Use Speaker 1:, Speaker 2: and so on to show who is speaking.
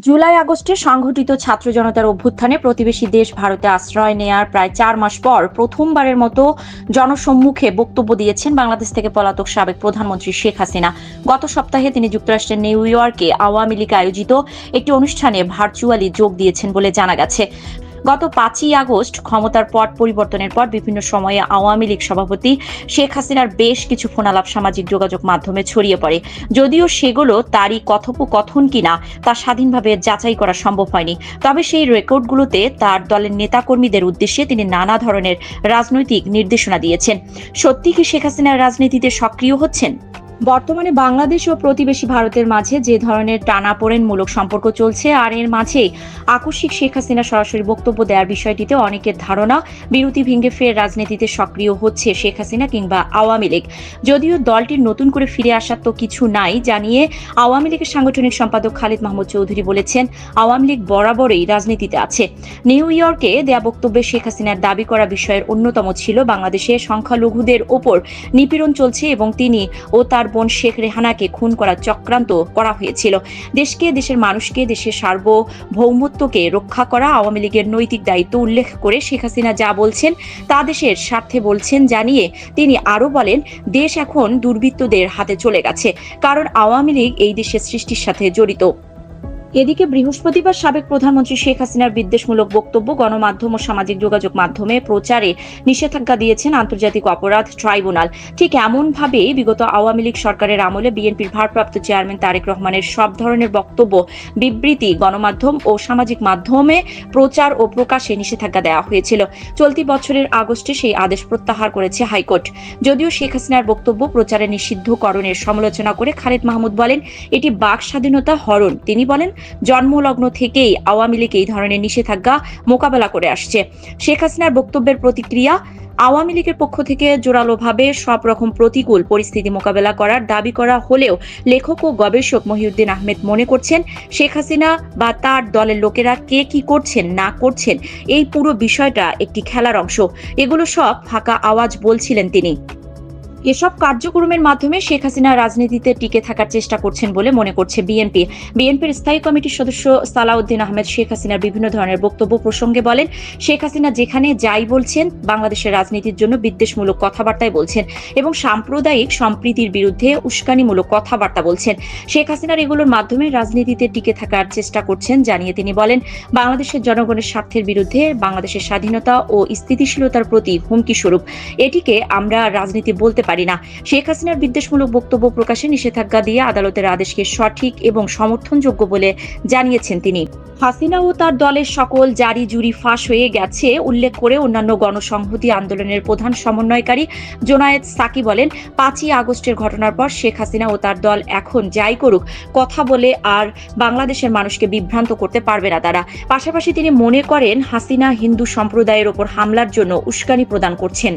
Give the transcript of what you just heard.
Speaker 1: জুলাই আগস্টে সংঘটিত ছাত্র জনতার অভ্যুত্থানে প্রতিবেশী দেশ ভারতে আশ্রয় নেয়ার প্রায় ৪ মাস পর প্রথমবারের মতো জনসম্মুখে বক্তব্য দিয়েছেন বাংলাদেশ থেকে পলাতক সাবেক প্রধানমন্ত্রী শেখ হাসিনা। গত সপ্তাহে তিনি যুক্তরাষ্ট্রের নিউ ইয়র্কে আওয়ামী লীগ আয়োজিত একটি অনুষ্ঠানে ভার্চুয়ালি যোগ দিয়েছেন বলে জানা গেছে। গত ৫ই আগস্ট ক্ষমতার পট পরিবর্তনের পর বিভিন্ন সময়ে আওয়ামী লীগ সভাপতি শেখ হাসিনার বেশ কিছু ফোনালাপ সামাজিক যোগাযোগ মাধ্যমে ছড়িয়ে পড়ে। যদিও সেগুলো তারই কথোপকথন কিনা তা স্বাধীনভাবে যাচাই করা সম্ভব হয়নি, তবে সেই রেকর্ডগুলোতে তার দলের নেতাকর্মীদের উদ্দেশ্যে তিনি নানা ধরনের রাজনৈতিক নির্দেশনা দিয়েছেন। সত্যি কি শেখ হাসিনার রাজনীতিতে সক্রিয় হচ্ছেন? বর্তমানে বাংলাদেশ ও প্রতিবেশী ভারতের মাঝে যে ধরনের টানাপোড়েনমূলক সম্পর্ক চলছে, আর এর মাঝে আকস্মিক শেখ হাসিনা সরাসরি বক্তব্য দেওয়ার বিষয়টিতে অনেকের ধারণা বিরতি ভেঙে ফের রাজনীতিতে সক্রিয় হচ্ছে শেখ হাসিনা কিংবা আওয়ামী লীগ। যদিও দলটির নতুন করে ফিরে আসার তো কিছু নাই জানিয়ে আওয়ামী লীগের সাংগঠনিক সম্পাদক খালিদ মাহমুদ চৌধুরী বলেছেন, আওয়ামী লীগ বরাবরই রাজনীতিতে আছে। নিউ ইয়র্কে দেয়া বক্তব্যে শেখ হাসিনার দাবি করা বিষয়ের অন্যতম ছিল বাংলাদেশে সংখ্যালঘুদের ওপর নিপীড়ন চলছে এবং তিনি ও তার বোন শেখ রেহানাকে খুন করার চক্রান্ত করা হয়েছিল। দেশকে, দেশের মানুষকে, দেশের সার্বভৌমত্বকে রক্ষা করা আওয়ামী লীগের নৈতিক দায়িত্ব উল্লেখ করে শেখ হাসিনা যা বলছেন তা দেশের স্বার্থে বলছেন জানিয়ে তিনি আরো বলেন, দেশ এখন দুর্বৃত্তদের হাতে চলে গেছে, কারণ আওয়ামী লীগ এই দেশের সৃষ্টির সাথে জড়িত। এদিকে বৃহস্পতিবার সাবেক প্রধানমন্ত্রী শেখ হাসিনার বিদ্বেষমূলক বক্তব্য গণমাধ্যম ও সামাজিক যোগাযোগ মাধ্যমে প্রচারে নিষেধাজ্ঞা দিয়েছেন আন্তর্জাতিক অপরাধ ট্রাইব্যুনাল। ঠিক এমনভাবেই বিগত আওয়ামী লীগ সরকারের আমলে বিএনপির ভারপ্রাপ্ত চেয়ারম্যান তারেক রহমানের সব ধরনের বক্তব্য, বিবৃতি গণমাধ্যম ও সামাজিক মাধ্যমে প্রচার ও প্রকাশে নিষেধাজ্ঞা দেওয়া হয়েছিল। চলতি বছরের আগস্টে সেই আদেশ প্রত্যাহার করেছে হাইকোর্ট। যদিও শেখ হাসিনার বক্তব্য প্রচারে নিষিদ্ধকরণের সমালোচনা করে খালিদ মাহমুদ বলেন, এটি বাক স্বাধীনতা হরণ। তিনি বলেন, জন্মলগ্ন থেকেই আওয়ামী লীগ এই ধরনের নিষেধাজ্ঞা মোকাবেলা করে আসছে। শেখ হাসিনার বক্তব্যের প্রতিক্রিয়া, আওয়ামী লীগের পক্ষ থেকে জোরালোভাবে সব রকম প্রতিকূল পরিস্থিতি মোকাবেলা করার দাবি করা হলেও লেখক ও গবেষক মহিউদ্দিন আহমেদ মনে করছেন, শেখ হাসিনা বা তার দলের লোকেরা কে কি করছেন না করছেন এই পুরো বিষয়টা একটি খেলার অংশ। এগুলো সব ফাঁকা আওয়াজ বলছিলেন তিনি। এসব কার্যক্রমের মাধ্যমে শেখ হাসিনা রাজনীতিতে টিকে থাকার চেষ্টা করছেন বলে মনে করছে বিএনপি। বিএনপির স্থায়ী কমিটির সদস্য সালাউদ্দিন আহমেদ শেখ হাসিনার বিভিন্ন ধরনের বক্তব্য প্রসঙ্গে বলেন, শেখ হাসিনা যেখানে যাই বলছেন বাংলাদেশের রাজনীতির জন্য বিদ্বেষমূলক কথাবার্তাই বলছেন এবং সাম্প্রদায়িক সম্প্রীতির বিরুদ্ধে উস্কানিমূলক কথাবার্তা বলছেন। শেখ হাসিনার এগুলোর মাধ্যমে রাজনীতিতে টিকে থাকার চেষ্টা করছেন জানিয়ে তিনি বলেন, বাংলাদেশের জনগণের স্বার্থের বিরুদ্ধে, বাংলাদেশের স্বাধীনতা ও স্থিতিশীলতার প্রতি হুমকি স্বরূপ এটিকে আমরা রাজনীতি বলতে পারি না। শেখ হাসিনার বিদ্বেষমূলক বক্তব্য প্রকাশে নিষেধাজ্ঞা দিয়ে আদালতের আদেশকে সঠিক এবং সমর্থনযোগ্য বলে জানিয়েছেন তিনি। হাসিনা ও তার দলের সকল জারি জুরি ফাঁস হয়ে গেছে উল্লেখ করে অন্যান্য গণসংহতি আন্দোলনের প্রধান সমন্বয়কারী জোনায়েদ সাকি বলেন, ৫ই আগস্টের ঘটনার পর শেখ হাসিনা ও তার দল এখন যাই করুক কথা বলে আর বাংলাদেশের মানুষকে বিভ্রান্ত করতে পারবে না তারা। পাশাপাশি তিনি মনে করেন হাসিনা হিন্দু সম্প্রদায়ের ওপর হামলার জন্য উস্কানি প্রদান করছেন।